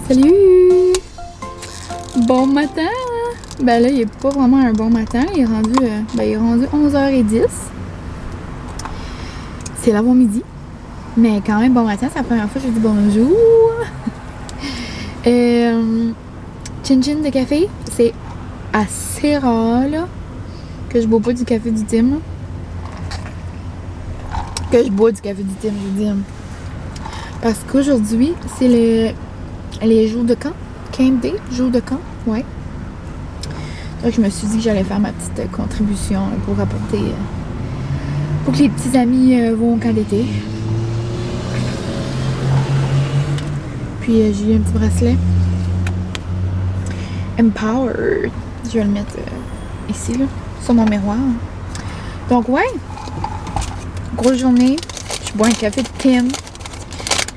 Salut! Bon matin! Ben là, il est pas vraiment un bon matin. Il est rendu 11h10. C'est l'avant-midi. Mais quand même, bon matin, c'est la première fois que je dis bonjour. Chin-chin de café, c'est assez rare là, que je bois pas du café du Tim. Que je bois du café du Tim, je veux dire. Parce qu'aujourd'hui, c'est les jours de camp. Camp Day, jours de camp, ouais. Donc je me suis dit que j'allais faire ma petite contribution pour apporter... pour que les petits amis vont au camp d'été. Puis j'ai eu un petit bracelet. Empowered. Je vais le mettre ici, là, sur mon miroir. Donc ouais, grosse journée. Je bois un café de Tim.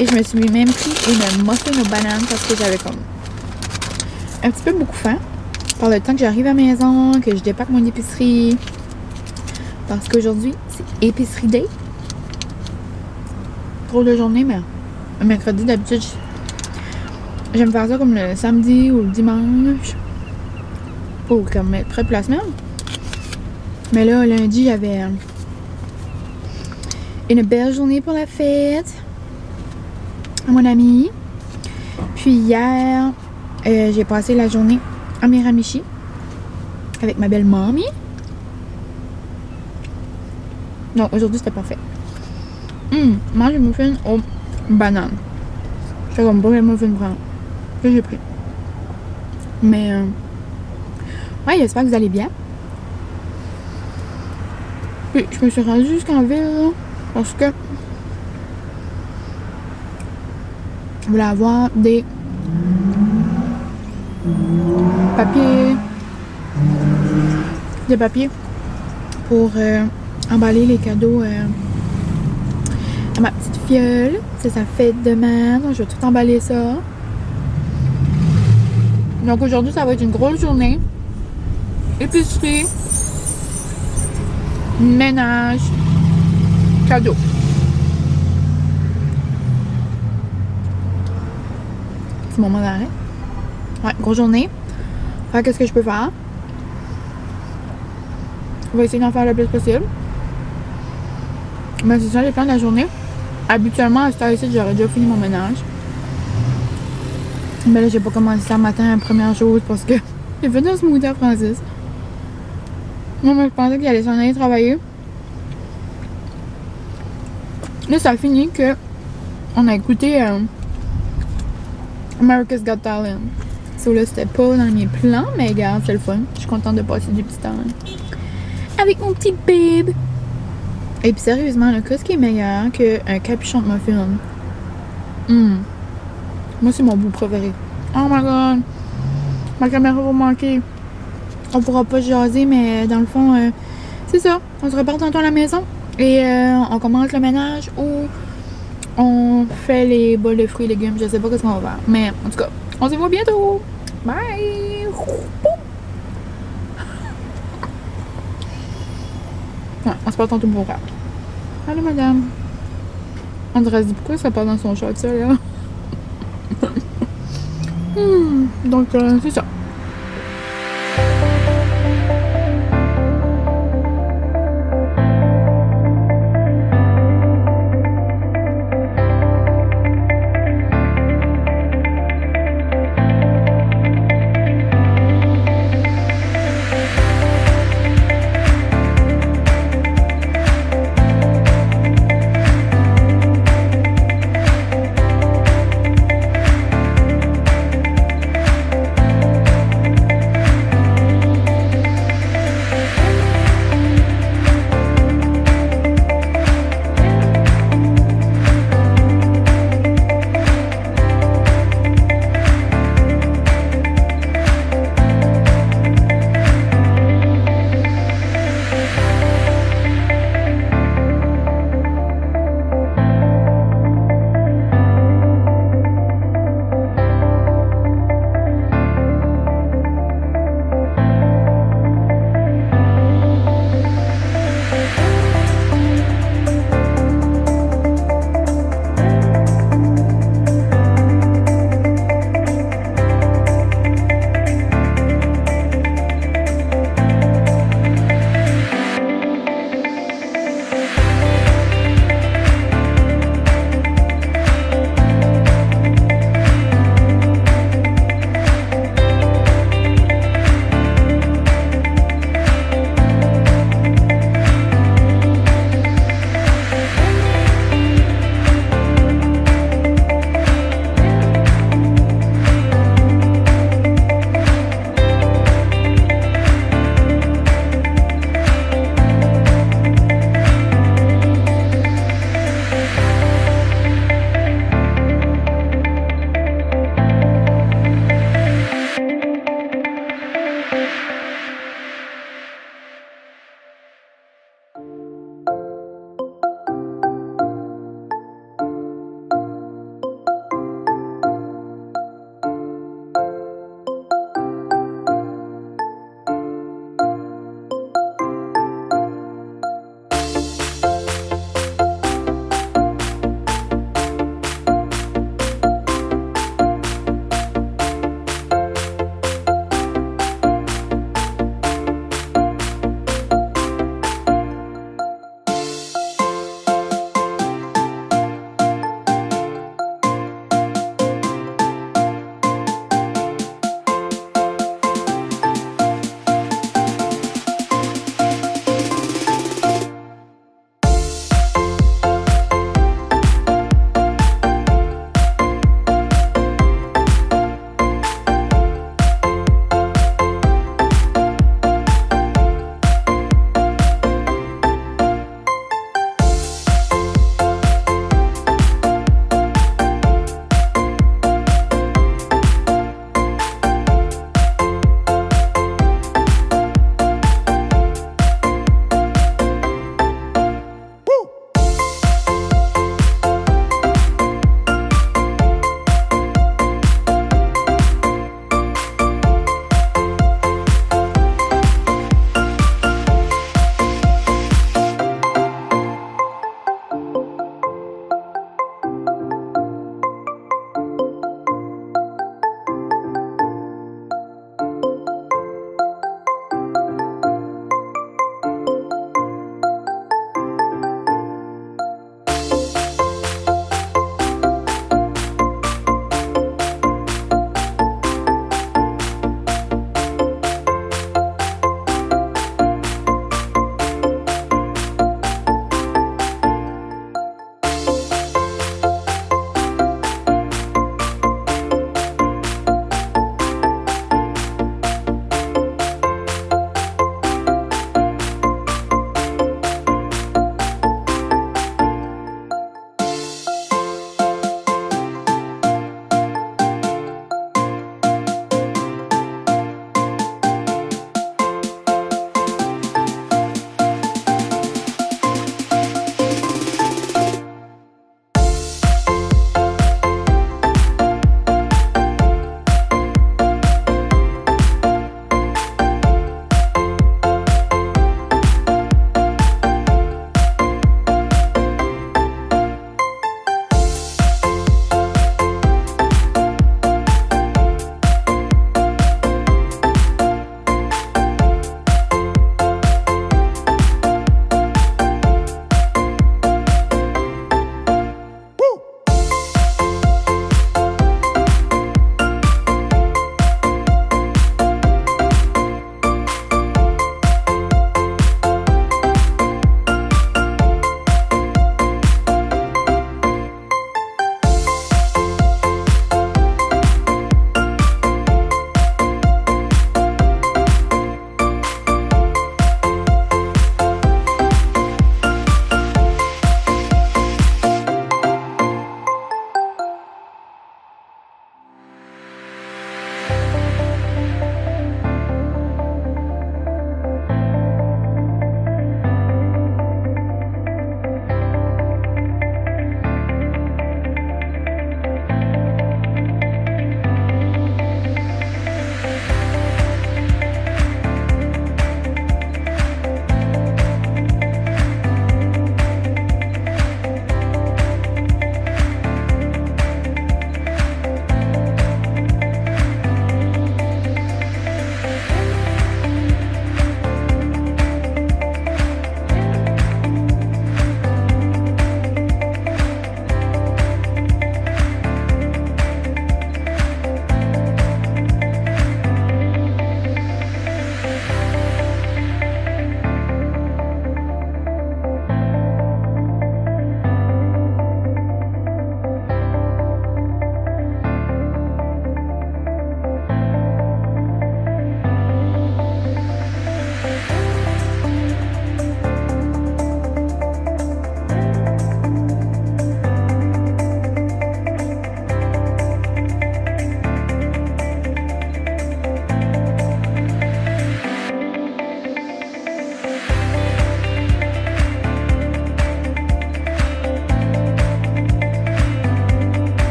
Et je me suis même pris une muffin aux bananes parce que j'avais comme un petit peu beaucoup faim. Par le temps que j'arrive à la maison, que je dépaque mon épicerie. Parce qu'aujourd'hui, c'est épicerie day. Drôle de journée, mais le mercredi, d'habitude, j'aime faire ça comme le samedi ou le dimanche. Pour comme être prêt pour la semaine. Mais là, lundi, j'avais une belle journée pour la fête. À mon ami. Puis hier, j'ai passé la journée à Miramichi avec ma belle mamie. Non, aujourd'hui c'était parfait. Mange une muffin aux bananes. J'étais comme pas quel muffin prendre. Que j'ai pris. Mais ouais, j'espère que vous allez bien. Puis je me suis rendue jusqu'en ville là, parce que je voulais avoir des papiers pour emballer les cadeaux à ma petite fiole. C'est sa fête demain, donc je vais tout emballer ça. Donc aujourd'hui ça va être une grosse journée. Épicerie, ménage, cadeaux. Petit moment d'arrêt. Ouais, grosse journée. Faire qu'est-ce que je peux faire. On va essayer d'en faire le plus possible. Mais c'est ça les plans de la journée. Habituellement, à cette heure-ci, j'aurais déjà fini mon ménage. Mais là, j'ai pas commencé ça le matin, première chose, parce que j'ai fait un smoothie à Francis. Moi, je pensais qu'il allait s'en aller travailler. Là, ça a fini que on a écouté America's Got Talent. So là, c'était pas dans mes plans, mais regarde, c'est le fun. Je suis contente de passer du petit temps avec mon petit babe. Et puis sérieusement, là, qu'est-ce qui est meilleur qu'un capuchon de muffin? Moi, c'est mon bout préféré. Oh my god! Ma caméra va manquer. On pourra pas jaser, mais dans le fond, c'est ça. On se repart tantôt à la maison et on commence le ménage ou on fait les bols de fruits et légumes. Je sais pas ce qu'on va faire. Mais en tout cas, on se voit bientôt. Bye! Ouais, on se parle tantôt pour faire. Allô, madame. On dirait se dit pourquoi ça part dans son short, ça, là? Donc, c'est ça.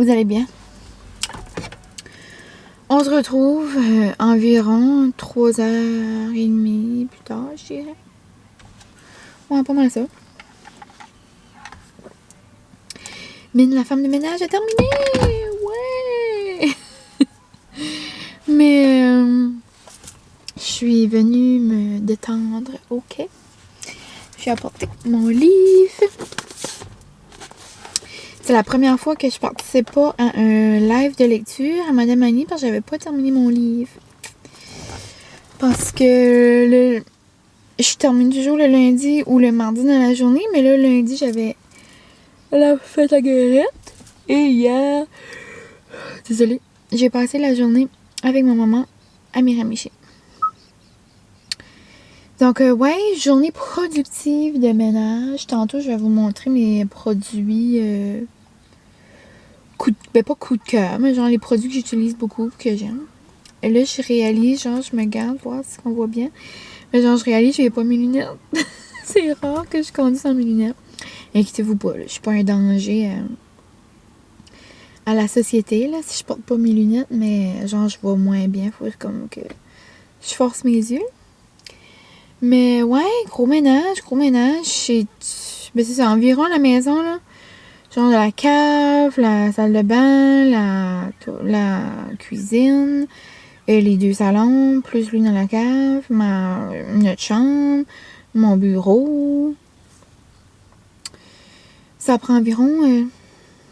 Vous allez bien? On se retrouve environ 3h30 plus tard, je dirais. Ouais, pas mal ça. Mine, la femme de ménage a terminé! Ouais! Mais je suis venue me détendre au quai. J'ai apporté mon livre. C'est la première fois que je participais pas à un live de lecture à Madame Annie parce que j'avais pas terminé mon livre. Parce que je termine toujours le lundi ou le mardi dans la journée, mais là, le lundi, j'avais la fête à Guérette. Et hier, désolée, j'ai passé la journée avec ma maman à Miramichi. Donc, ouais, journée productive de ménage. Tantôt, je vais vous montrer mes produits, pas coup de cœur, mais genre les produits que j'utilise beaucoup, que j'aime. Et là, je réalise, genre, je me garde, voir si on voit bien. Mais genre, je réalise, je n'ai pas mes lunettes. C'est rare que je conduise sans mes lunettes. Inquiétez-vous pas, là, je suis pas un danger à la société, là, si je porte pas mes lunettes, mais genre, je vois moins bien. Faut comme que je force mes yeux. Mais ouais, gros ménage. Ben, c'est ça, environ la maison, là. Genre la cave, la salle de bain, la cuisine, et les 2 salons, plus lui dans la cave, notre chambre, mon bureau. Ça prend environ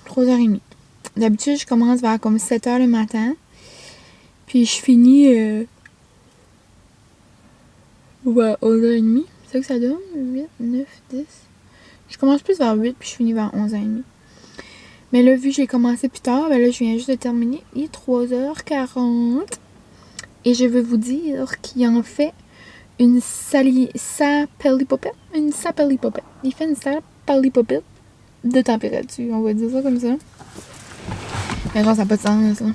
3h30. D'habitude, je commence vers comme 7h le matin. Puis je finis vers 11h30. C'est ça que ça donne? 8, 9, 10. Je commence plus vers 8 puis je finis vers 11h30. Mais là, vu que j'ai commencé plus tard, ben là, je viens juste de terminer. Il est 3h40. Et je veux vous dire qu'il en fait une sapelipopette. Une sapelipopette. Il fait une sapelipopette de température. On va dire ça comme ça. Mais genre, ça n'a pas de sens, là.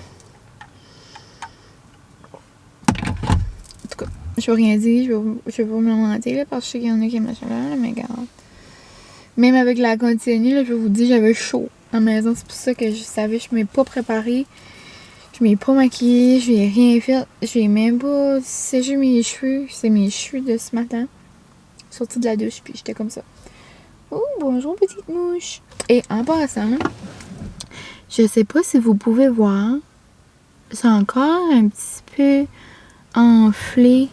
En tout cas, je veux rien dire. Je vais pas me mentir, là, parce que je sais qu'il y en a qui aiment la chaleur, là, mais regarde. Même avec la continue, là, je vais vous dire, j'avais chaud à la maison. C'est pour ça que je savais, je ne m'ai pas préparée. Je ne m'ai pas maquillée, je n'ai rien fait. Je n'ai même pas séché mes cheveux. C'est mes cheveux de ce matin. Sortie de la douche, puis j'étais comme ça. Oh, bonjour, petite mouche. Et en passant, je sais pas si vous pouvez voir. C'est encore un petit peu enflé.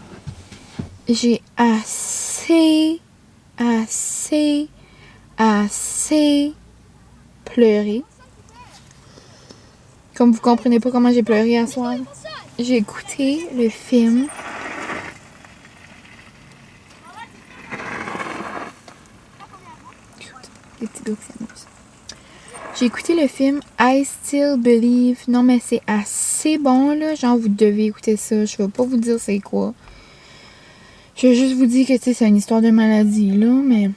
J'ai assez pleuré. Comme vous comprenez pas comment j'ai pleuré à soir. J'ai écouté le film. Les petits gars qui s'amusent. J'ai écouté le film I Still Believe. Non, mais c'est assez bon, là. Genre, vous devez écouter ça. Je vais pas vous dire c'est quoi. Je vais juste vous dire que, tu sais, c'est une histoire de maladie, là. Mais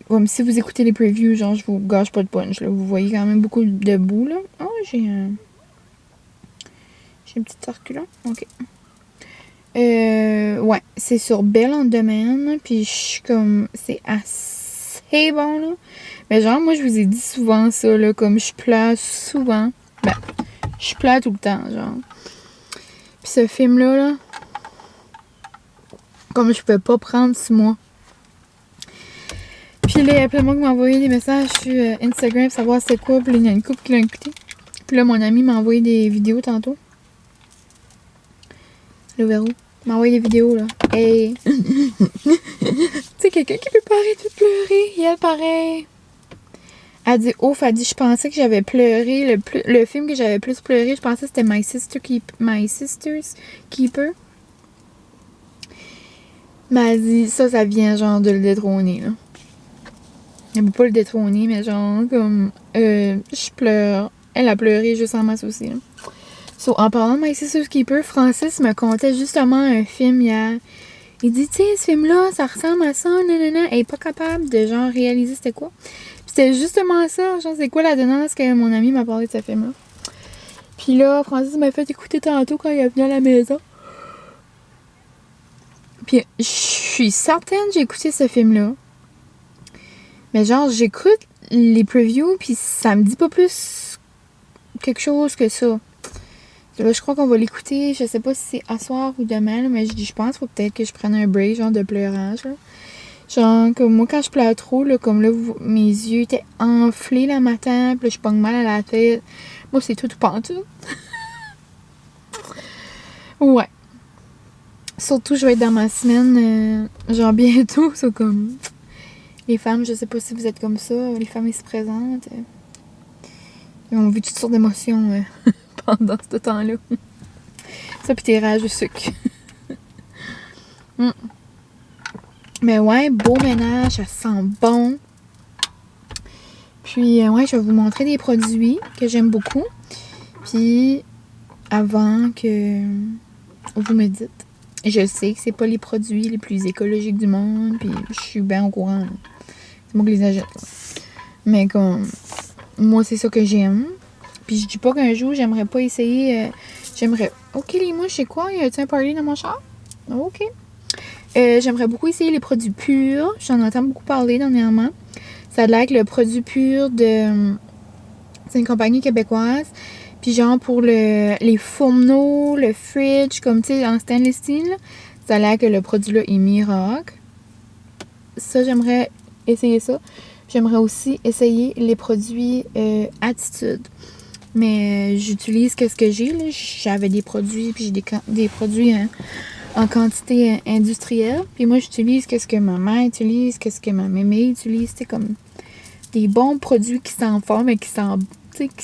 comme si vous écoutez les previews, genre, je vous gâche pas de punch, là. Vous voyez quand même beaucoup de bout, là. Oh, j'ai une petite circulant. OK. Ouais, c'est sur Belle en Domaine. Puis je suis comme... C'est assez bon, là. Mais genre, moi, je vous ai dit souvent ça, là. Comme je pleure souvent. Ben, je pleure tout le temps, genre. Puis ce film-là, là... Comme je pouvais pas prendre sur moi. Puis là, il y a plein de monde qui m'a envoyé des messages sur Instagram pour savoir c'était quoi. Puis là, il y a une couple qui l'a écouté. Puis là, mon ami m'a envoyé des vidéos tantôt. Le verrou. Il m'a envoyé des vidéos, là. Hey! Tu sais, quelqu'un qui peut pas arrêter de pleurer. Il est pareil. Elle dit, ouf, elle dit, je pensais que j'avais pleuré. Le film que j'avais plus pleuré, je pensais que c'était My Sister's Keeper. Mais elle dit, ça vient genre de le détrôner, là. Elle peut pas le détrôner, mais genre, comme, je pleure. Elle a pleuré juste en masse aussi, là. So, en parlant de My Sister's Keeper, Francis me contait justement un film hier. Il dit, tu sais, ce film-là, ça ressemble à ça, nanana. Elle est pas capable de, genre, réaliser c'était quoi. Puis c'était justement ça, genre, c'est quoi la donnance que mon ami m'a parlé de ce film-là. Puis là, Francis m'a fait écouter tantôt quand il est venu à la maison. Puis je suis certaine que j'ai écouté ce film-là. Mais genre, j'écoute les previews, puis ça me dit pas plus quelque chose que ça. Là, je crois qu'on va l'écouter. Je sais pas si c'est à soir ou demain, là, mais je pense qu'il faut peut-être que je prenne un break, genre de pleurage. Là. Genre, comme moi, quand je pleure trop, là, comme là, mes yeux étaient enflés le matin, puis là, je pogne mal à la tête. Moi, c'est tout pantoute. Ouais. Surtout, je vais être dans ma semaine, genre bientôt, c'est comme... Les femmes, je sais pas si vous êtes comme ça, les femmes, ils se présentent. Ils ont vu toutes sortes d'émotions pendant ce temps-là. Ça, pis tes rages de sucre. Mais ouais, beau ménage, ça sent bon. Puis, ouais, je vais vous montrer des produits que j'aime beaucoup. Puis, avant que vous me dites. Je sais que c'est pas les produits les plus écologiques du monde, puis je suis bien au courant. C'est moi qui les achète. Mais comme, moi, c'est ça que j'aime. Puis je dis pas qu'un jour, j'aimerais pas essayer... j'aimerais... Ok, les mouches, c'est quoi? Y a-t-il un party dans mon char? Ok. J'aimerais beaucoup essayer les produits purs. J'en entends beaucoup parler dernièrement. Ça a l'air que le produit pur de... C'est une compagnie québécoise. Puis genre pour les fourneaux, le fridge, comme tu sais, en stainless steel, ça a l'air que le produit là est miracle. Ça, j'aimerais essayer ça. J'aimerais aussi essayer les produits Attitude. Mais j'utilise qu'est-ce que j'ai là. J'avais des produits, puis j'ai des produits en quantité industrielle. Puis moi, j'utilise qu'est-ce que ma mère utilise, qu'est-ce que ma mémé utilise. C'est comme des bons produits qui sentent fort, mais qui sentent...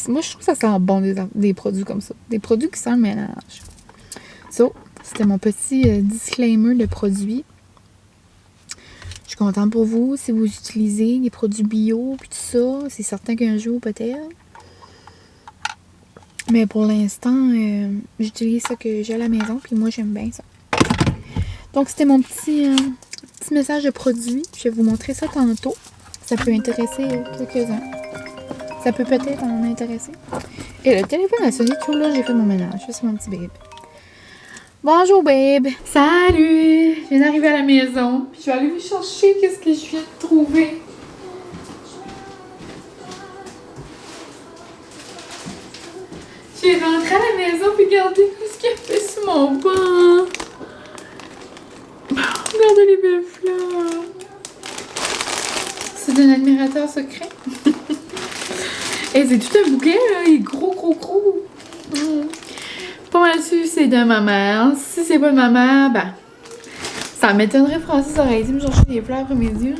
Moi, je trouve que ça sent bon, des produits comme ça. Des produits qui sentent le ménage. So, c'était mon petit disclaimer de produits. Je suis contente pour vous si vous utilisez des produits bio puis tout ça. C'est certain qu'un jour, peut-être. Mais pour l'instant, j'utilise ça que j'ai à la maison. Puis moi, j'aime bien ça. Donc, c'était mon petit message de produit. Je vais vous montrer ça tantôt. Ça peut intéresser quelques-uns. Ça peut peut-être en intéresser. Et le téléphone a sonné tout là, j'ai fait mon ménage. C'est mon petit babe. Bonjour babe. Salut. Je viens d'arriver à la maison. Puis je vais aller vous chercher qu'est-ce que je viens de trouver. Je suis rentrée à la maison puis regardez ce qu'il y a fait sur mon banc. Regardez les belles fleurs. C'est un admirateur secret. Et c'est tout un bouquet, là. Il est gros. Pas mal sûr, c'est de ma mère. Si c'est pas de ma mère, ben... Ça m'étonnerait, Francis aurait été me chercher des fleurs après-midi.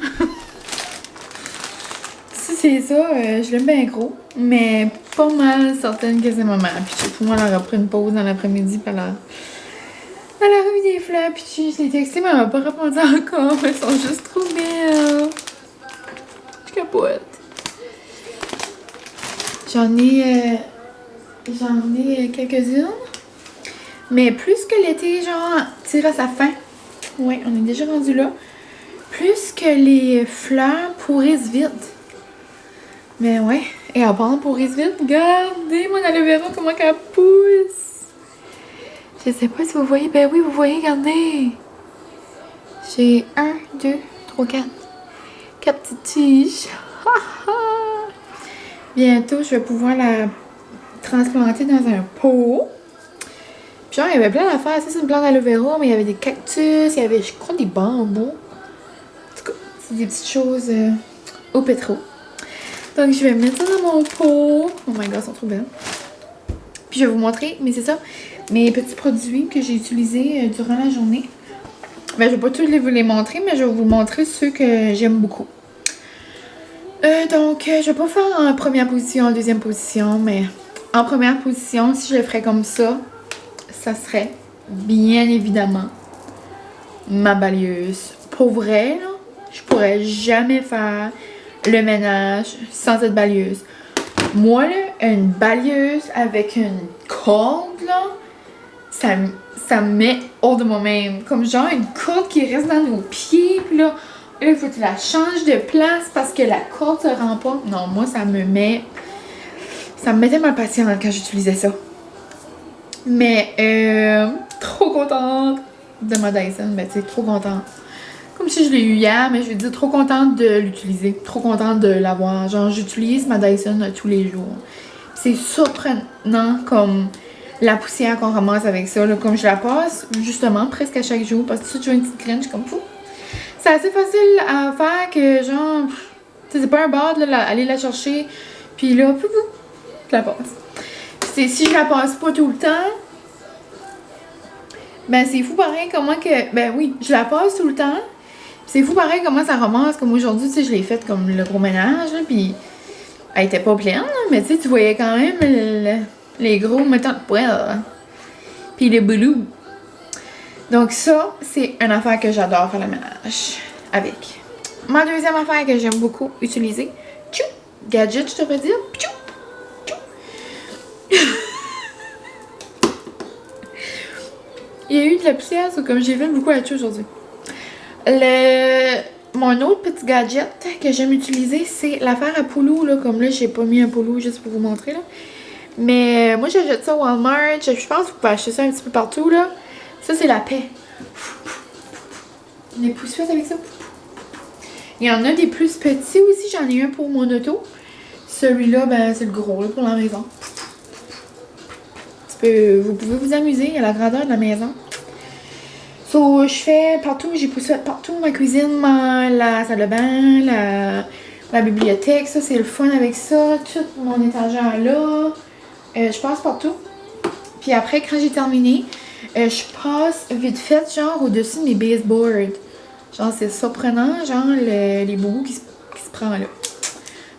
Si c'est ça, je l'aime bien gros. Mais pas mal certaine que c'est ma mère. Puis pour moi, elle aura pris une pause dans l'après-midi, puis elle a remis des fleurs, puis je l'ai texté, mais elle m'a pas répondu encore. Elles sont juste trop belles. Je capote. J'en ai quelques-unes. Mais plus que l'été, genre, tire à sa fin. Ouais, on est déjà rendu là. Plus que les fleurs pourrissent vite. Mais ouais. Et en parlant de pourrissent vite, regardez mon aloe vera comment qu'elle pousse. Je sais pas si vous voyez. Ben oui, vous voyez, regardez. J'ai 1, 2, 3, 4. 4 petites tiges. Bientôt, je vais pouvoir la transplanter dans un pot. Puis genre, il y avait plein d'affaires. Ça, c'est une plante d'aloe vera, mais il y avait des cactus, il y avait, je crois, des bambous. En tout cas, c'est des petites choses au pétro. Donc, je vais mettre ça dans mon pot. Oh my god, elles sont trop belles. Puis, je vais vous montrer, mais c'est ça, mes petits produits que j'ai utilisés durant la journée. Ben, je vais pas tous vous les montrer, mais je vais vous montrer ceux que j'aime beaucoup. Donc, je vais pas faire en première position, en deuxième position, mais en première position, si je le ferais comme ça serait bien évidemment ma balayeuse. Pour vrai, là, je pourrais jamais faire le ménage sans cette balayeuse. Moi, là, une balayeuse avec une corde, là, ça me met hors de moi-même. Comme genre une corde qui reste dans nos pieds, puis là, il faut que tu la changes de place parce que la corde se rend pas. Non, moi, ça me mettait ma patience quand j'utilisais ça. Mais, trop contente de ma Dyson. Ben, tu sais, trop contente. Comme si je l'ai eu hier, mais je veux dire, trop contente de l'utiliser. Trop contente de l'avoir. Genre, j'utilise ma Dyson tous les jours. C'est surprenant comme la poussière qu'on ramasse avec ça. Là. Comme je la passe justement presque à chaque jour parce que tu as une petite graine, je suis comme fou. C'est assez facile à faire que genre, c'est pas un bord là, aller la chercher puis là, pouf, pouf, je la passe. Si je la passe pas tout le temps, ben c'est fou pareil comment que, ben oui, je la passe tout le temps. C'est fou pareil comment ça ramasse, comme aujourd'hui, tu sais, je l'ai faite comme le gros ménage, là, puis elle était pas pleine, là, mais tu sais, tu voyais quand même les gros mettants de poêle, puis les boulous. Donc ça, c'est une affaire que j'adore faire le ménage avec. Ma deuxième affaire que j'aime beaucoup utiliser, tchou, gadget, je devrais dire, tchou, tchou. Il y a eu de la poussière, ça, comme j'ai fait beaucoup là-dessus aujourd'hui. Mon autre petit gadget que j'aime utiliser, c'est l'affaire à poulou, là. Comme là, j'ai pas mis un poulou juste pour vous montrer, là. Mais moi, j'achète ça au Walmart. Je pense que vous pouvez acheter ça un petit peu partout, là. Ça, c'est la paix. On est poussés avec ça. Il y en a des plus petits aussi. J'en ai un pour mon auto. Celui-là, ben, c'est le gros, là, pour la maison. Vous pouvez vous amuser à la grandeur de la maison. So, je fais partout, j'ai poussé partout, ma cuisine, la salle de bain, la bibliothèque, ça c'est le fun avec ça, tout mon étagère là, je passe partout. Puis après, quand j'ai terminé, je passe vite fait, genre au-dessus de mes baseboards. Genre c'est surprenant, genre les bouts qui se prend là.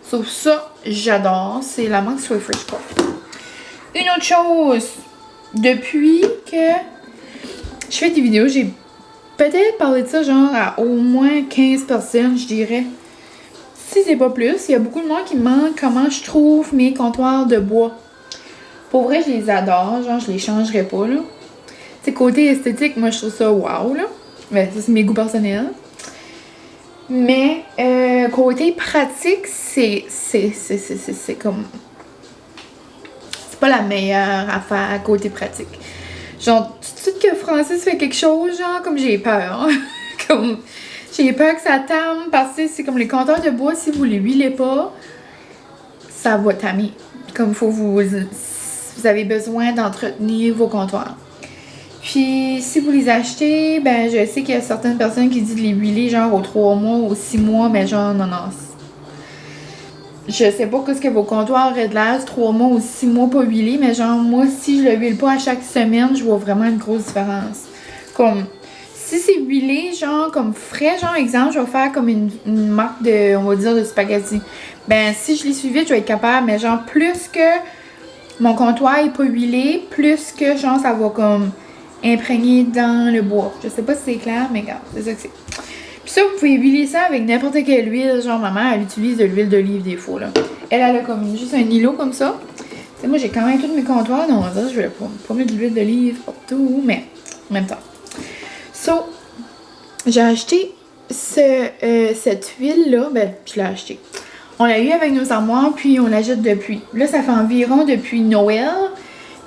Sauf ça, j'adore, c'est la marque Swiffer Sport. Une autre chose, depuis que je fais des vidéos, j'ai peut-être parlé de ça genre à au moins 15 personnes, je dirais. Si c'est pas plus, il y a beaucoup de monde qui me demande comment je trouve mes comptoirs de bois. Pour vrai, je les adore, genre je les changerais pas là. C'est côté esthétique, moi je trouve ça wow là. Mais ça c'est mes goûts personnels. Mais côté pratique, c'est comme... C'est pas la meilleure affaire côté pratique. Genre, tout de suite que Francis fait quelque chose, genre, comme j'ai peur. Comme, j'ai peur que ça tame, parce que c'est comme les comptoirs de bois, si vous les huilez pas, ça va tamer. Comme vous avez besoin d'entretenir vos comptoirs. Puis, si vous les achetez, ben, je sais qu'il y a certaines personnes qui disent de les huiler, genre, aux 3 mois, aux 6 mois, mais genre, non. Je sais pas qu'est-ce que vos comptoirs auraient de l'air 3 mois ou 6 mois pas huilés, mais genre, moi, si je le huile pas à chaque semaine, je vois vraiment une grosse différence. Comme, si c'est huilé, genre, comme frais, genre, exemple, je vais faire comme une marque de, on va dire, de spaghetti. Ben, si je les suis vite, je vais être capable, mais genre, plus que mon comptoir est pas huilé, plus que, genre, ça va comme imprégner dans le bois. Je sais pas si c'est clair, mais regarde, c'est ça que c'est. Puis ça, vous pouvez huiler ça avec n'importe quelle huile. Genre, maman, elle utilise de l'huile d'olive des fois, là. Elle a comme juste un îlot comme ça. Tu sais, moi, j'ai quand même tous mes comptoirs. Donc, je vais pas mettre de l'huile d'olive partout, mais en même temps. So, j'ai acheté cette huile-là. Ben, je l'ai achetée. On l'a eu avec nos armoires, puis on la jette depuis. Là, ça fait environ depuis Noël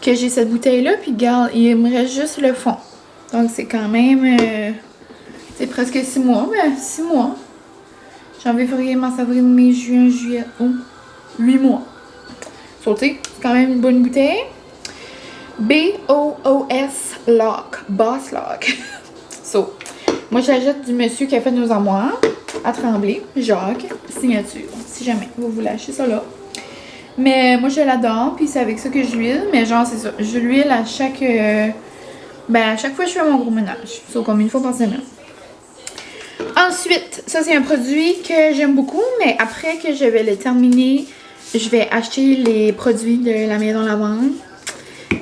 que j'ai cette bouteille-là. Puis, regarde, il me reste juste le fond. Donc, c'est quand même... c'est presque 6 mois, ben 6 mois. Janvier, février, mars, avril, mai, juin, juillet, août. 8 mois. Sauté, c'est quand même une bonne bouteille. B-O-O-S Lock. Boss Lock. So, moi je la jette du monsieur qui a fait nos armoires à Tremblay, Jacques, signature. Si jamais vous voulez acheter ça là. Mais moi je l'adore, puis c'est avec ça que je l'huile. Mais genre, c'est ça. Je l'huile à chaque. À chaque fois que je fais mon gros ménage. So, comme une fois par semaine. Ensuite, ça c'est un produit que j'aime beaucoup, mais après que je vais le terminer, je vais acheter les produits de la maison lavande.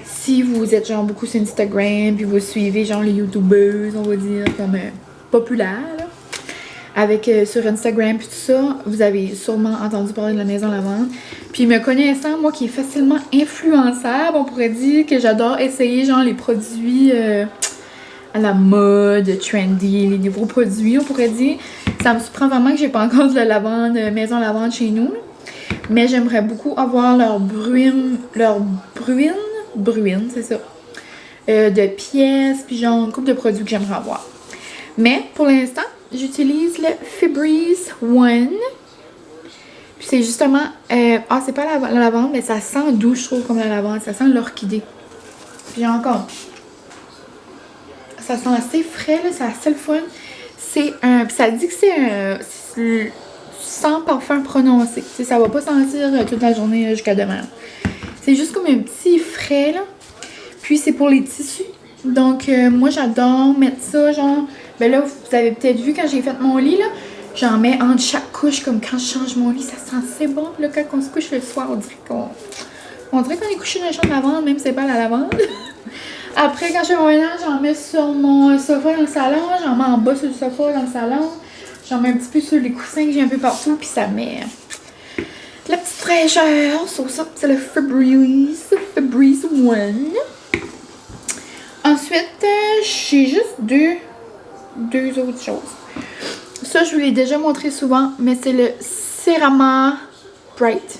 Si vous êtes genre beaucoup sur Instagram, puis vous suivez genre les youtubeuses, on va dire, comme populaires, là, avec sur Instagram puis tout ça, vous avez sûrement entendu parler de la maison lavande. Puis me connaissant, moi qui est facilement influençable, on pourrait dire que j'adore essayer genre les produits... à la mode, trendy, les nouveaux produits, on pourrait dire. Ça me surprend vraiment que j'ai pas encore de la lavande, maison lavande chez nous. Mais j'aimerais beaucoup avoir leur bruine, c'est ça, de pièces, puis genre une couple de produits que j'aimerais avoir. Mais pour l'instant, j'utilise le Febreze One. Puis c'est justement... c'est pas la lavande, mais ça sent doux, je trouve, comme la lavande. Ça sent l'orchidée. Puis encore... Ça sent assez frais, là. C'est assez le fun. C'est un... Puis ça dit que c'est un... sans parfum prononcé. T'sais, ça va pas sentir toute la journée jusqu'à demain. C'est juste comme un petit frais, là. Puis c'est pour les tissus. Donc, moi, j'adore mettre ça, genre... Ben là, vous avez peut-être vu quand j'ai fait mon lit, là. J'en mets entre chaque couche, comme quand je change mon lit. Ça sent assez bon. Puis là, quand on se couche le soir, on dirait qu'on est couché dans le champ de lavande, même si c'est pas la lavande. Après, quand je fais mon ménage, j'en mets sur mon sofa dans le salon. J'en mets en bas sur le sofa dans le salon. J'en mets un petit peu sur les coussins que j'ai un peu partout. Puis ça met de la petite fraîcheur. Sur ça, c'est le Febreze One. Ensuite, j'ai juste deux autres choses. Ça, je vous l'ai déjà montré souvent, mais c'est le Cerama Bright.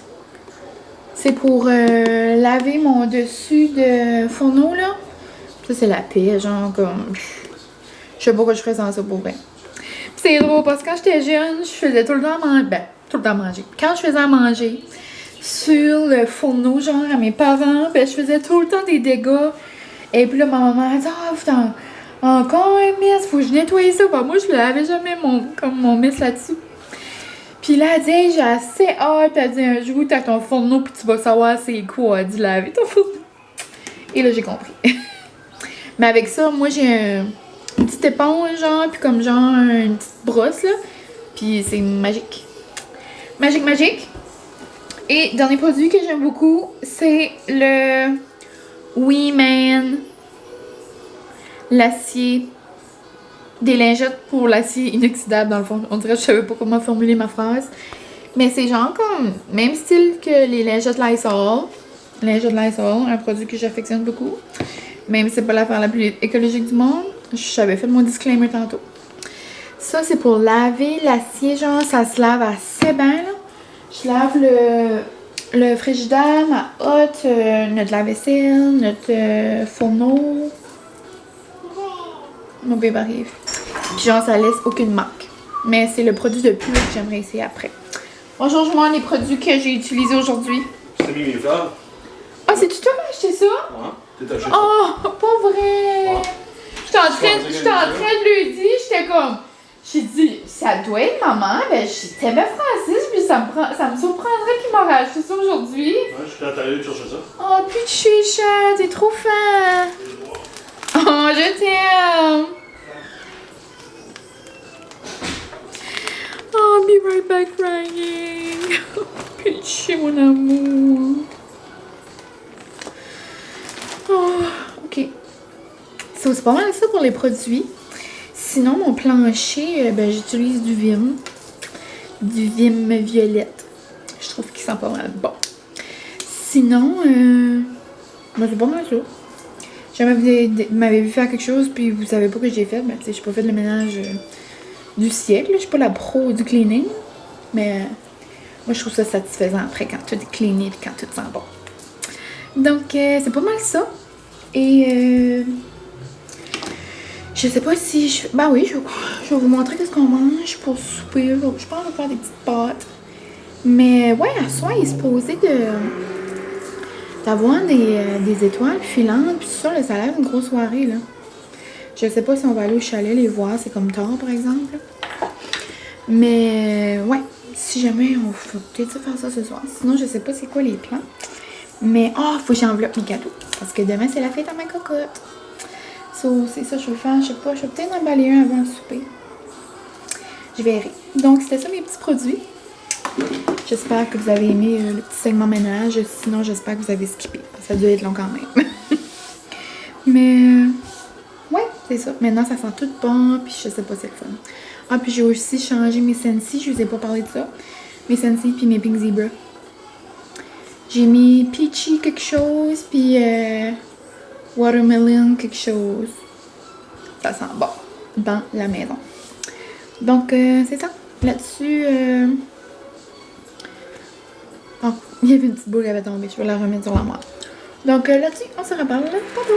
C'est pour laver mon dessus de fourneau, là. Ça, c'est la paix, genre, comme... Je sais pas pourquoi je ferais sans ça pour vrai. C'est drôle, parce que quand j'étais jeune, je faisais tout le temps manger. Ben, tout le temps manger. Quand je faisais à manger sur le fourneau, genre, à mes parents, ben, je faisais tout le temps des dégâts. Et puis là, ma maman a dit, putain, encore un mess, faut que je nettoie ça. Ben, moi, je lavais jamais mon mess là-dessus. Puis là, elle dit, hey, j'ai assez hâte. Elle dit, un jour, t'as ton fourneau, puis tu vas savoir c'est quoi. Elle dit, laver ton fourneau. Et là, j'ai compris. Mais avec ça, moi, j'ai une petite éponge, genre, puis comme genre, une petite brosse, là. Puis c'est magique. Magique, magique. Et dernier produit que j'aime beaucoup, c'est le Weeman l'acier des lingettes pour l'acier inoxydable dans le fond. On dirait que je savais pas comment formuler ma phrase. Mais c'est genre comme même style que les lingettes Lysol. Lingettes Lysol, un produit que j'affectionne beaucoup. Même si c'est pas l'affaire la plus écologique du monde. J'avais fait mon disclaimer tantôt. Ça, c'est pour laver l'acier, genre, ça se lave assez bien, là. Je lave le frigidaire, ma hotte, notre lave-vaisselle, notre fourneau. Mon bébé arrive. Puis genre, ça laisse aucune marque. Mais c'est le produit de plus que j'aimerais essayer après. Bonjour, je vous montre les produits que j'ai utilisés aujourd'hui. Tu as mis mes fleurs? Ah, c'est-tu toi qui as acheté ça? Ouais, t'as acheté ça. Oh, pas vrai! Ouais. J'étais en train de lui dire, j'étais comme... J'ai dit, ça doit être maman, ben t'aimais Francis, puis ça me surprendrait qu'il m'aurait acheté ça aujourd'hui. Ouais, je suis allé chercher ça. Oh, puis chat, t'es trop fin! Oh, je t'aime! Oh, be right back crying! Pitché, mon amour! Oh, ok. So, c'est pas mal ça pour les produits. Sinon, mon plancher, ben, j'utilise du Vim. Du Vim violette. Je trouve qu'il sent pas mal bon. Sinon, ben, c'est pas mal ça. Jamais vous m'avez vu faire quelque chose puis vous savez pas que j'ai fait. Ben, tu sais, j'ai pas fait le ménage du siècle. Je suis pas la pro du cleaning. Mais moi, je trouve ça satisfaisant après quand tout est cleané et quand tout sent bon. Donc, c'est pas mal ça. Et je sais pas si je... Ben oui, je vais vous montrer qu'est-ce qu'on mange pour souper. Je pense qu'on va faire des petites pâtes. Mais ouais, à soir, il est supposé d'avoir des étoiles filantes. Puis ça, ça a l'air une grosse soirée, là. Je sais pas si on va aller au chalet les voir. C'est comme tard, par exemple. Mais ouais, si jamais, on va peut-être faire ça ce soir. Sinon, je sais pas c'est quoi les plans. Mais, faut que j'enveloppe mes cadeaux. Parce que demain, c'est la fête à ma cocotte. So, c'est ça que je vais faire. Je sais pas, je vais peut-être emballer un avant le souper. Je verrai. Donc, c'était ça mes petits produits. J'espère que vous avez aimé le petit segment ménage. Sinon, j'espère que vous avez skippé. Ça doit être long quand même. Mais, ouais, c'est ça. Maintenant, ça sent tout bon. Puis, je sais pas, c'est le fun. Ah, puis j'ai aussi changé mes Scentsy. Je vous ai pas parlé de ça. Mes Scentsy puis mes Pink Zebra. J'ai mis Peachy quelque chose. Puis, Watermelon quelque chose. Ça sent bon dans la maison. Donc, c'est ça. Là-dessus, oh, il y avait une petite boule qui avait tombé. Je vais la remettre sur l'armoire. Donc, là-dessus, on se reparle tantôt.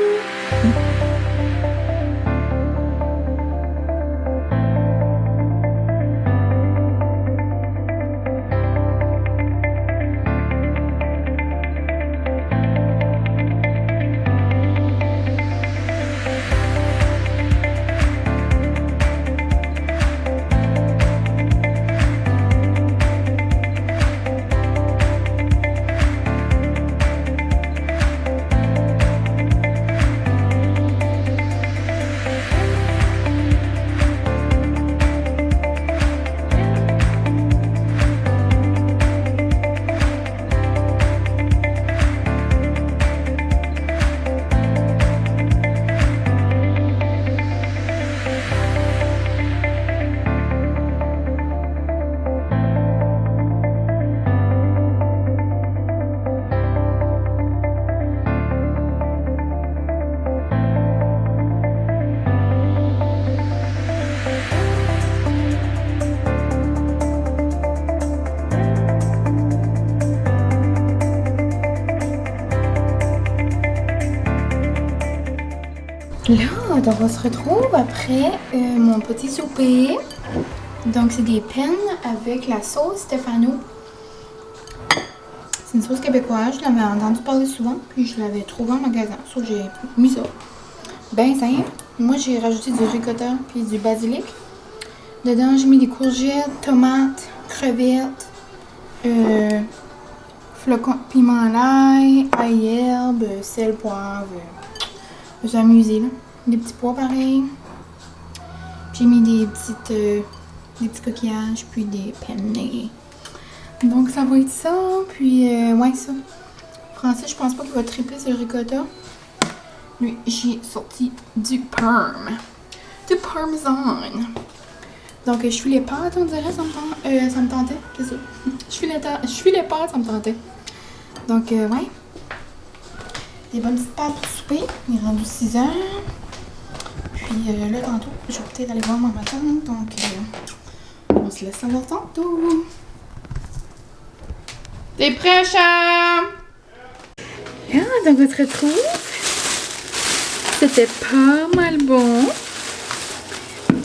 Là, donc on se retrouve après mon petit souper. Donc c'est des pennes avec la sauce Stefano. C'est une sauce québécoise, je l'avais entendu parler souvent, puis je l'avais trouvé en magasin. So j'ai mis ça. Ben simple. Moi j'ai rajouté du ricotta puis du basilic. Dedans j'ai mis des courgettes, tomates, crevettes, flocons, piment à l'ail, ail herbe, sel, poivre. J'ai amusé là. Des petits pois pareils. J'ai mis des petits coquillages, puis des penne. Donc ça va être ça, puis ouais ça. Français, je pense pas qu'il va triper sur le ricotta. Lui, j'ai sorti du parm. Du parmesan. Donc je suis les pâtes, on dirait, ça me tentait, c'est ça. Je suis les pâtes, ça me tentait. Donc ouais. Des bonnes petites pâtes pour souper. Il est rendu 6 heures. Puis là, tantôt, je vais peut-être aller voir ma tante. Donc on se laisse savoir tantôt. T'es prêt, chat? Ah, donc on se retrouve. C'était pas mal bon.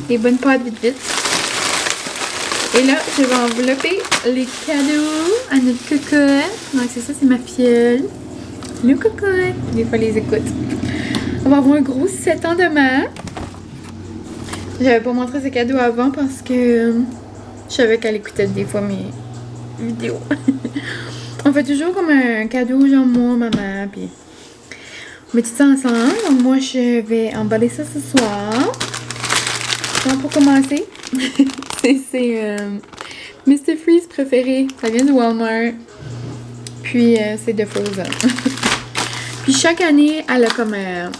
Des bonnes pâtes vite vite. Et là, je vais envelopper les cadeaux à notre cocotte. Donc c'est ça, c'est ma fiole. Le cocotte. Des fois, les écoute. On va avoir un gros 7 ans demain. J'avais pas montré ces cadeaux avant parce que je savais qu'elle écoutait des fois mes vidéos. On fait toujours comme un cadeau, genre moi, maman, puis on met tout ça ensemble. Donc moi, je vais emballer ça ce soir. Donc pour commencer, c'est Mr. Freeze préféré. Ça vient de Walmart. Puis c'est de Frozen. Puis chaque année, elle a comme un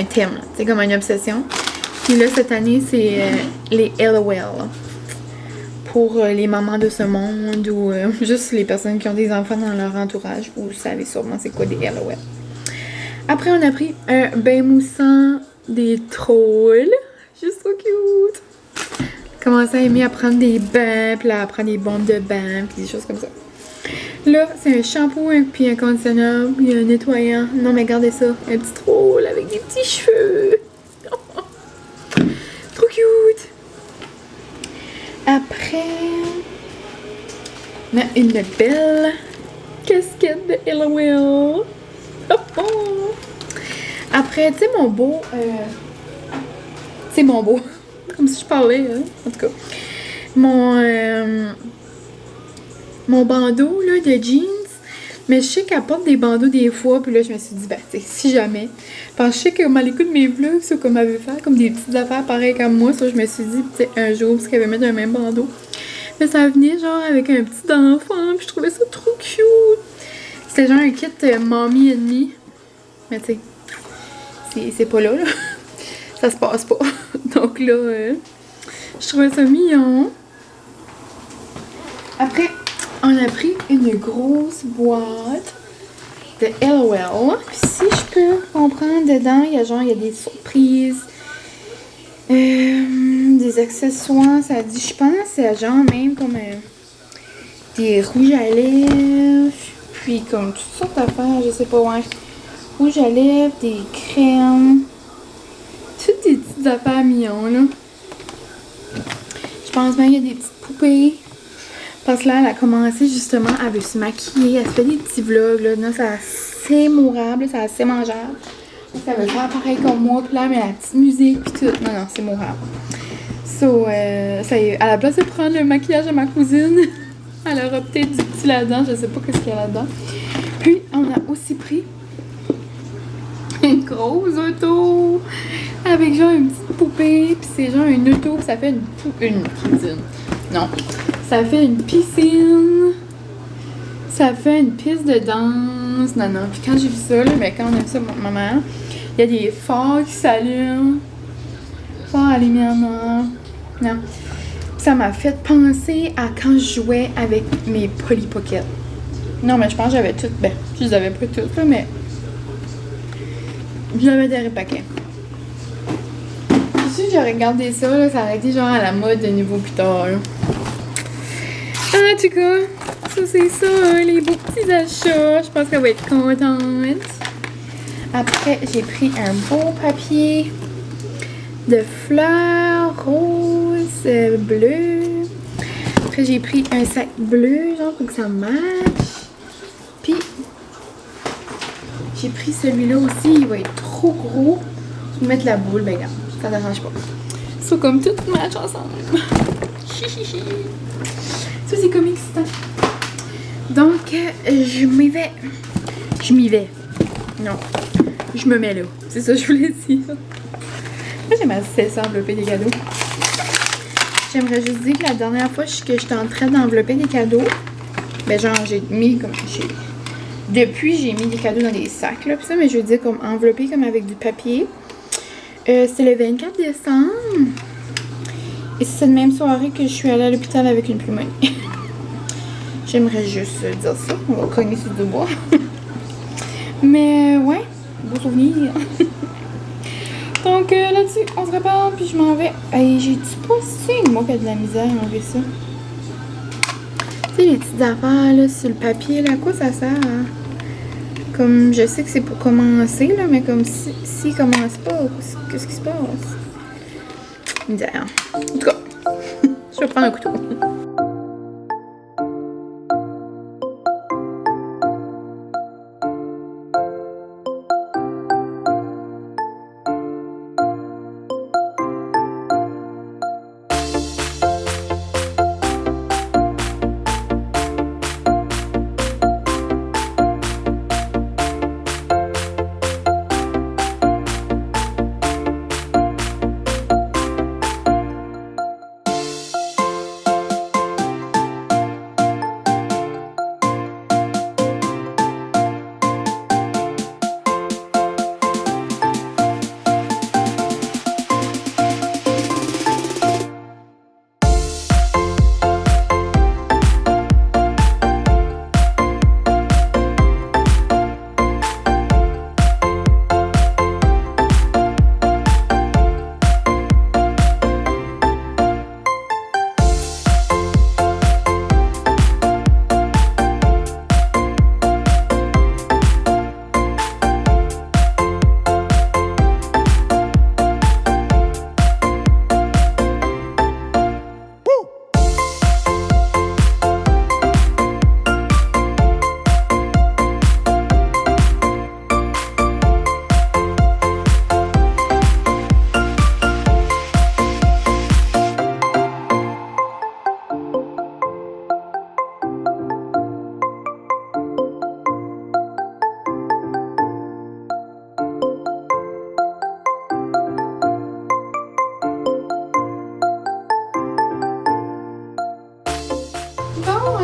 thème. C'est comme une obsession. Puis là, cette année, c'est les LOL. Pour les mamans de ce monde ou juste les personnes qui ont des enfants dans leur entourage. Vous savez sûrement c'est quoi des LOL. Après, on a pris un bain moussant des trolls. Juste trop cute. Commencé à aimer à prendre des bains, puis là, à prendre des bombes de bain, puis des choses comme ça. Là, c'est un shampoing, puis un conditionneur, puis un nettoyant. Non, mais regardez ça. Un petit troll avec des petits cheveux. Trop cute. Après, on a une belle casquette de LOL. Oh, oh. Après, tu sais, mon beau... c'est mon beau. Comme si je parlais, hein? En tout cas. Mon bandeau, là, de jeans. Mais je sais qu'elle porte des bandeaux des fois. Puis là, je me suis dit, ben, tu sais, si jamais. Parce que je sais qu'elle écoute mes vlogs, ça, comme elle veut faire, comme des petites affaires pareilles comme moi. Ça, je me suis dit, tu sais, un jour, parce qu'elle veut mettre un même bandeau. Mais ça venait, genre, avec un petit enfant. Puis je trouvais ça trop cute. C'était genre un kit mommy and me. Mais tu sais, c'est pas là, là. Ça se passe pas. Donc là, je trouvais ça mignon. Après, on a pris une grosse boîte de LOL. Puis si je peux comprendre, dedans, il y a des surprises. Des accessoires, ça dit, je pense, c'est genre même comme des rouges à lèvres. Puis comme toutes sortes d'affaires, je sais pas, ouais. Rouges à lèvres, des crèmes. Toutes des petites affaires mignons, là. Je pense bien qu'il y a des petites poupées. Parce que là, elle a commencé justement, elle veut se maquiller. Elle se fait des petits vlogs, là. Non, c'est assez mourable, c'est assez mangeable. Parce qu'elle veut faire pareil comme moi. Puis là, elle met la petite musique, puis tout. Non, non, c'est mourable. So, ça y est, à la place de prendre le maquillage de ma cousine, elle aura peut-être du petit là-dedans. Je sais pas qu'est-ce qu'il y a là-dedans. Puis, on a aussi pris une grosse auto avec genre une petite poupée, puis c'est genre une auto, puis ça fait une piscine. Non, ça fait une piscine, ça fait une piste de danse. Non, non. Puis quand j'ai vu ça, là, ben, quand on a vu ça, maman, il y a des phares qui s'allument, phares à lumière noire. Non. Ça m'a fait penser à quand je jouais avec mes Polly Pocket. Non, mais je pense que j'avais toutes. Ben, je les avais pas toutes, là, mais j'avais des paquets. Je suis que j'aurais gardé ça, là, ça aurait été genre à la mode de niveau plus tard. Là. En tout cas, ça c'est ça, les beaux petits achats. Je pense qu'elle va être contente. Après, j'ai pris un beau papier de fleurs rose, bleu. Après, j'ai pris un sac bleu, genre, pour que ça matche. Puis, j'ai pris celui-là aussi. Il va être trop gros. Je vais mettre la boule, ben regarde, ça t'arrange pas. Ça, comme tout match ensemble. Ça, c'est comme excitant. Donc, je m'y vais. Je m'y vais. Non, je me mets là. C'est ça que je voulais dire. Moi, j'aime assez ça, envelopper des cadeaux. J'aimerais juste dire que la dernière fois que j'étais en train d'envelopper des cadeaux, ben genre, j'ai mis comme... Depuis, j'ai mis des cadeaux dans des sacs, là, pis ça, mais je veux dire comme enveloppé comme avec du papier. C'était le 24 décembre. Et c'est cette même soirée que je suis allée à l'hôpital avec une pneumonie. J'aimerais juste dire ça. On va cogner sur deux bois. Mais ouais, beau souvenir. Donc là-dessus, on se répare, puis je m'en vais. Hey, j'ai-tu pas si moi qui a de la misère à enlever ça? Tu sais, les petites affaires là, sur le papier, là, à quoi ça sert? Hein? Comme, je sais que c'est pour commencer, là, mais comme si commence pas, qu'est-ce qui se passe? Misère. En tout cas, je vais prendre un couteau.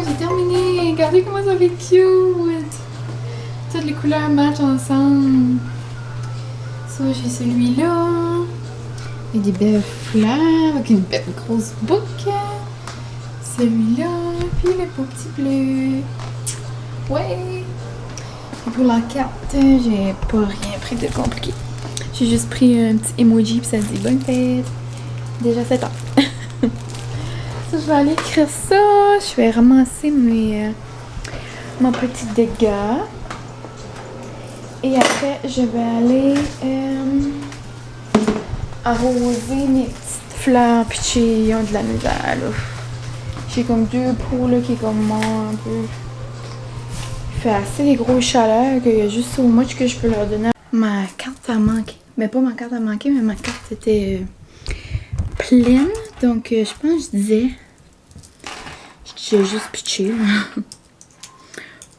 J'ai terminé. Regardez comment ça fait cute. Toutes les couleurs matchent ensemble. Ça, j'ai celui-là. Et des belles fleurs avec une belle grosse boucle. Celui-là. Puis le beau petit bleu. Ouais. Et pour la carte, j'ai pas rien pris de compliqué. J'ai juste pris un petit emoji puis ça dit bonne fête. Déjà 7 ans. Je vais aller écrire ça. Je vais ramasser mon petit dégât. Et après, je vais aller arroser mes petites fleurs pitchées. Ils ont de la misère, là. J'ai comme 2 pots, là, qui est comme mort un peu. Il fait assez des grosses chaleurs qu'il y a juste so much que je peux leur donner. Ma carte a manqué. Mais pas ma carte a manqué, mais ma carte était pleine. Donc, je pense que je disais... J'ai juste pitché, là.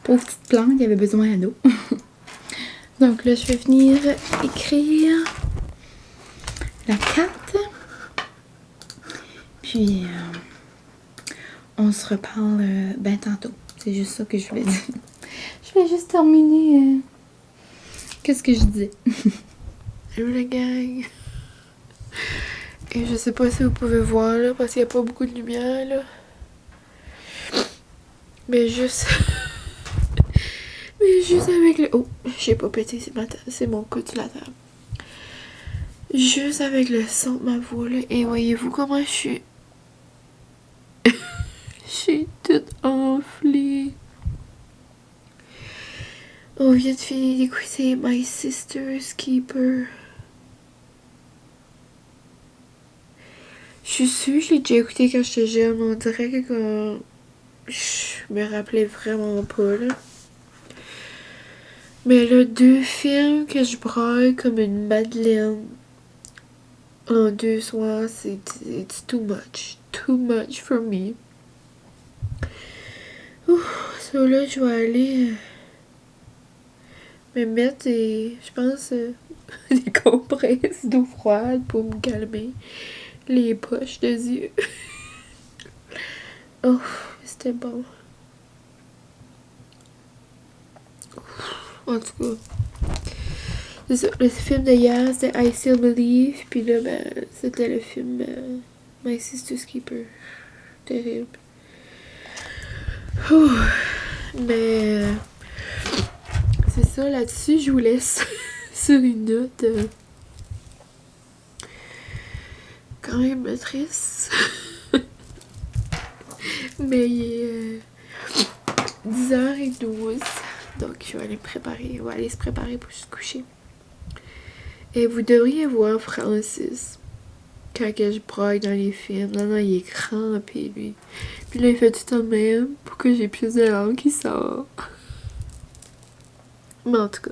Pauvre petite plante, il avait besoin d'eau. Donc là, je vais venir écrire la carte. Puis, on se reparle ben tantôt. C'est juste ça que je voulais dire. Je vais juste terminer. Qu'est-ce que je disais? Hello la gang! Et je sais pas si vous pouvez voir, là, parce qu'il n'y a pas beaucoup de lumière, là. Mais juste... Mais juste avec le... Oh, j'ai pas pété, c'est mon coup de la table. Juste avec le son de ma voix, là. Et voyez-vous comment je suis... Je suis toute enflée. On vient de finir d'écouter My Sister's Keeper. Je suis sûre que je l'ai déjà écouté quand j'étais jeune. On dirait que quand... Je me rappelais vraiment pas, là. Mais là, 2 films que je braille comme une madeleine en 2 soirs, it's too much. Too much for me. Ouf, so là, je vais aller me mettre je pense, des compresses d'eau froide pour me calmer les poches de yeux. Oh, c'était bon. En tout cas, c'est ça. Le film de hier, c'était I Still Believe. Puis là, ben, c'était le film My Sister's Keeper. Terrible. Ouh. Mais c'est ça, là-dessus, je vous laisse sur une note quand même triste. Mais il est 10h12. Donc, je vais aller me préparer. On va aller se préparer pour se coucher. Et vous devriez voir Francis quand je braille dans les films. Non, il est crampé, lui. Puis là, il fait tout le même pour que j'ai plus de langue qui sort. Mais en tout cas.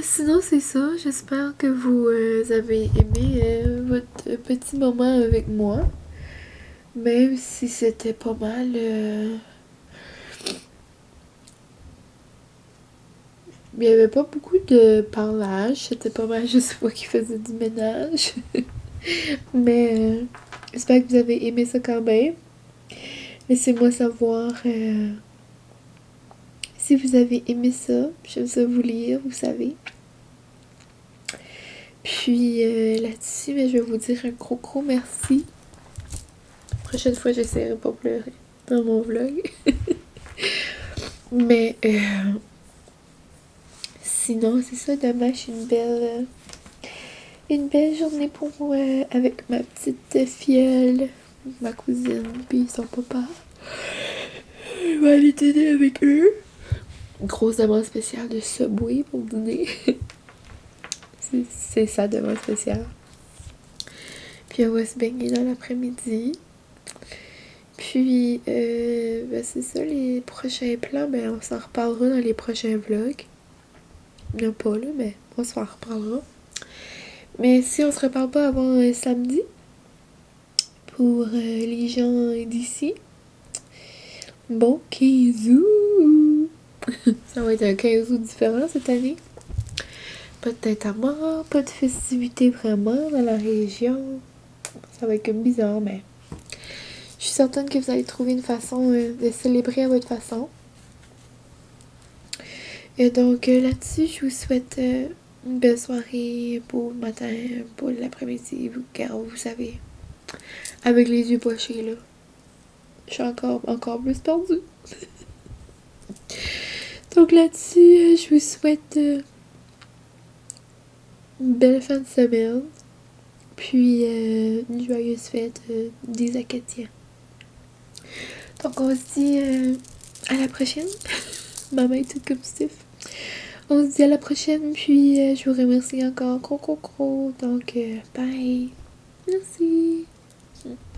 Sinon, c'est ça. J'espère que vous avez aimé votre petit moment avec moi. Même si c'était pas mal... Il n'y avait pas beaucoup de parlage. C'était pas mal juste moi qui faisais du ménage. Mais j'espère que vous avez aimé ça quand même. Laissez-moi savoir si vous avez aimé ça. J'aime ça vous lire, vous savez. Puis là-dessus, je vais vous dire un gros merci. La prochaine fois, j'essaierai de pas pleurer dans mon vlog. Mais sinon, c'est ça. Demain, j'ai une belle journée pour moi avec ma petite filleule, ma cousine, puis son papa. Je vais aller dîner avec eux. Grosse demande spéciale de Subway pour dîner. C'est sa demande spéciale. Puis on va se baigner dans l'après-midi. Puis, ben c'est ça, les prochains plans, ben on s'en reparlera dans les prochains vlogs. Non pas là, mais on s'en reparlera. Mais si on se reparle pas avant samedi, pour les gens d'ici, bon 15 août! Ça va être un 15 août différent cette année. Pas de tête à mort, pas de festivités vraiment dans la région. Ça va être comme bizarre, mais je suis certaine que vous allez trouver une façon de célébrer à votre façon. Et donc là-dessus, je vous souhaite une belle soirée, beau matin, beau l'après-midi, car vous savez, avec les yeux pochés là, je suis encore plus perdue. Donc là-dessus, je vous souhaite une belle fin de semaine, puis une joyeuse fête des Acadiens. Donc on se dit à la prochaine. Maman est toute comme Steve. On se dit à la prochaine, puis je vous remercie encore gros. Donc bye. Merci.